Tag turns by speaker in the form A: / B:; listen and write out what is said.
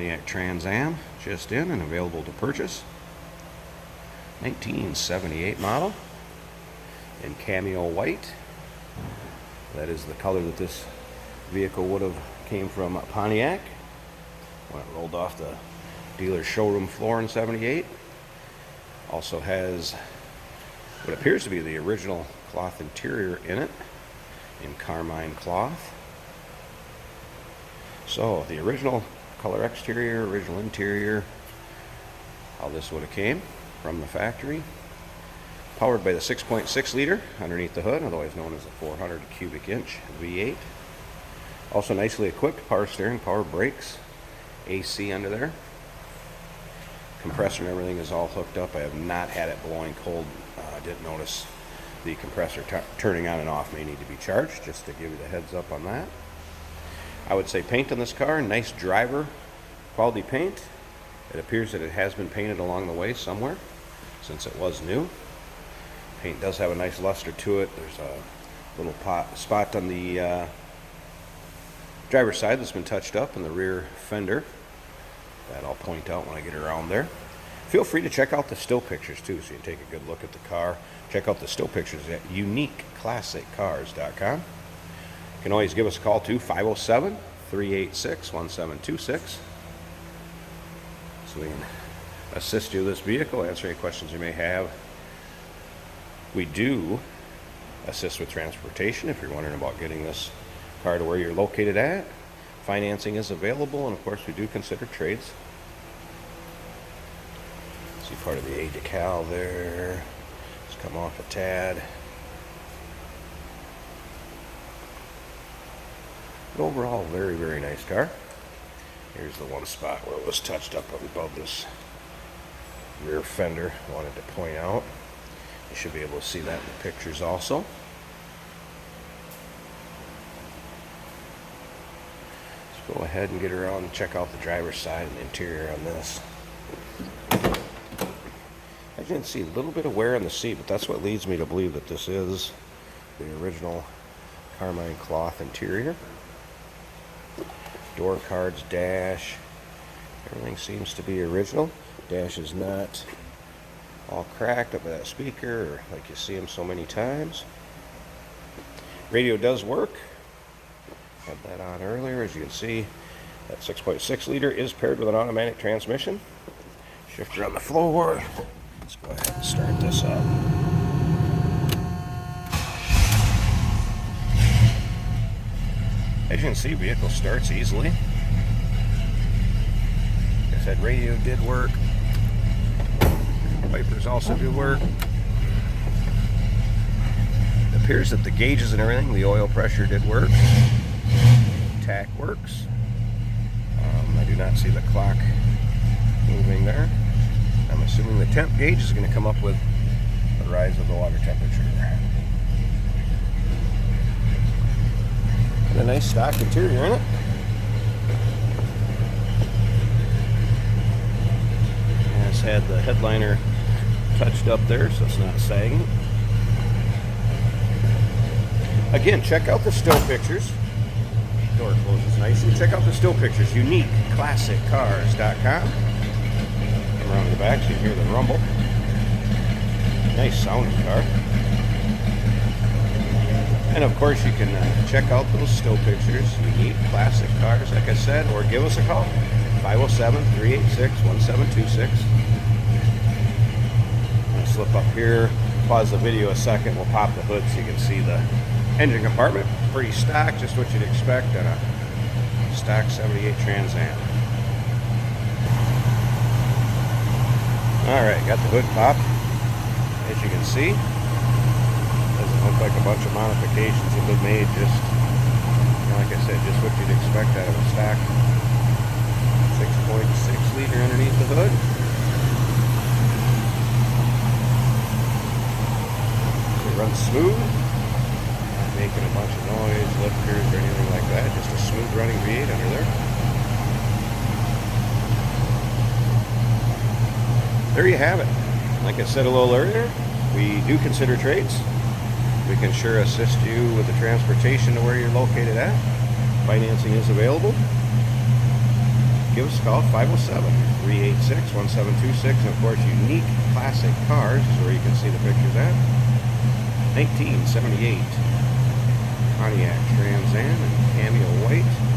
A: Pontiac Trans Am, just in and available to purchase. 1978 model in cameo white. That is the color that this vehicle would have came from Pontiac when it rolled off the dealer's showroom floor in 78. Also has what appears to be the original cloth interior in it, in carmine cloth. So the original color exterior, original interior, how this would have came from the factory. Powered by the 6.6 liter underneath the hood, otherwise known as the 400 cubic inch V8. Also nicely equipped, power steering, power brakes, AC under there. Compressor and everything is all hooked up. I have not had it blowing cold. I didn't notice the compressor turning on and off. May need to be charged, just to give you the heads up on that. I would say paint on this car, nice driver quality paint. It appears that it has been painted along the way somewhere since it was new. Paint does have a nice luster to it. There's a little spot on the driver's side that's been touched up in the rear fender. That I'll point out when I get around there. Feel free to check out the still pictures too, so you can take a good look at the car. Check out the still pictures at uniqueclassiccars.com. You can always give us a call too, 507-386-1726. So we can assist you with this vehicle, answer any questions you may have. We do assist with transportation if you're wondering about getting this car to where you're located at. Financing is available, and of course we do consider trades. See part of the A decal there. Just come off a tad. But overall, very, very nice car. Here's the one spot where it was touched up above this rear fender. I wanted to point out. You should be able to see that in the pictures also. Let's go ahead and get around and check out the driver's side and interior on this. I didn't see a little bit of wear on the seat, but that's what leads me to believe that this is the original carmine cloth interior. Door cards, dash, everything seems to be original. Dash is not all cracked up by that speaker, or like you see them so many times. Radio does work. Had that on earlier. As you can see, that 6.6 liter is paired with an automatic transmission. Shifter on the floor. Let's go ahead and start this up. As you can see, vehicle starts easily. Like I said, radio did work. Wipers also do work. It appears that the gauges and everything, the oil pressure did work. Tack works. I do not see the clock moving there. I'm assuming the temp gauge is going to come up with the rise of the water temperature. And a nice stock interior in it. Has had the headliner touched up there so it's not sagging. Again, check out the still pictures. Door closes nicely. Check out the still pictures, uniqueclassiccars.com. Come around the back so you can hear the rumble. Nice sounding car. And of course you can check out those still pictures, Unique Classic Cars, like I said, or give us a call, 507-386-1726. I'll slip up here, pause the video a second, we'll pop the hood so you can see the engine compartment. Pretty stock, just what you'd expect on a stock 78 Trans Am. Alright, got the hood popped. As you can see, doesn't look like a bunch of modifications have been made, just, like I said, just what you'd expect out of a stock 6.6 liter underneath the hood. It runs smooth. Making a bunch of noise, lifters, or anything like that. Just a smooth running V8 under there. There you have it. Like I said a little earlier, we do consider trades. We can sure assist you with the transportation to where you're located at. Financing is available. give us a call, 507-386-1726. And of course, Unique Classic Cars is where you can see the pictures at. 1978 Pontiac Trans Am in cameo white.